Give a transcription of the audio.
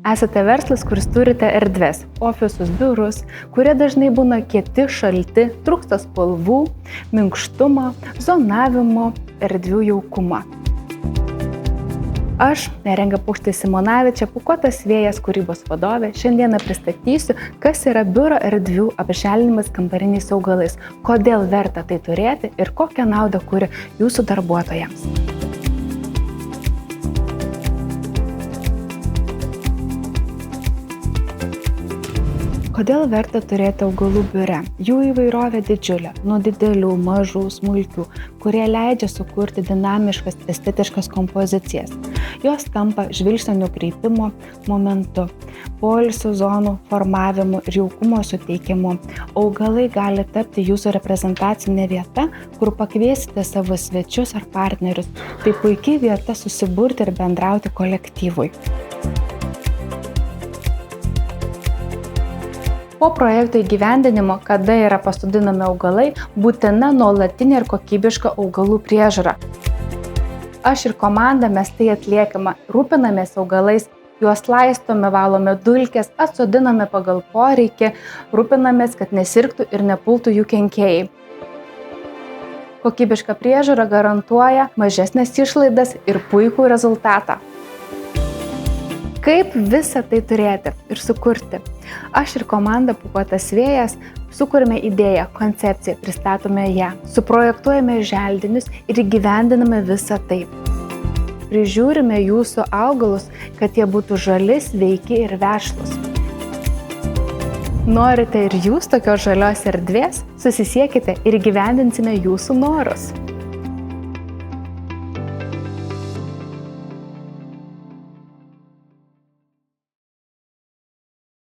Esate verslas, kuris turite erdves, ofisus, biurus, kurie dažnai būna kieti, šalti, trūksta spalvų, minkštumo, zonavimo, erdvių jaukumo. Aš, Neringa Paukštė-Simonavičė, Pūkuotas vėjas kūrybos vadovė, šiandieną pristatysiu, kas yra biuro erdvių apželdinimas kambariniais augalais, kodėl verta tai turėti ir kokią naudą kuria jūsų darbuotojams. Kodėl verta turėti augalų biure? Jų įvairovė didžiulė, nuo didelių, mažų, smulkių, kurie leidžia sukurti dinamiškas, estetiškas kompozicijas. Jos tampa žvilgsnio nukreipimo momentu, poilsio zonų formavimu ir jaukumo suteikimu. Augalai gali tapti jūsų reprezentacinė vieta, kur pakviesite savo svečius ar partnerius. Tai puikiai vieta susiburti ir bendrauti kolektyvui. Po projekto įgyvendinimo, kada yra pasodinami augalai, būtina nuolatinė ir kokybiška augalų priežiūra. Aš ir komanda mes tai atliekame, rūpinamės augalais, juos laistome, valome dulkes, atsodiname pagal poreikį, rūpinamės, kad nesirgtų ir nepultų jų kenkėjai. Kokybiška priežiūra garantuoja mažesnes išlaidas ir puikų rezultatą. Kaip visą tai turėti ir sukurti? Aš ir komanda Pūkuotas vėjas sukūrėme idėją, koncepciją, pristatome ją, suprojektuojame želdinius ir įgyvendiname visą tai. Prižiūrime jūsų augalus, kad jie būtų žali, sveiki ir vešlūs. Norite ir jūs tokios žalios erdvės? Susisiekite ir įgyvendinsime jūsų norus.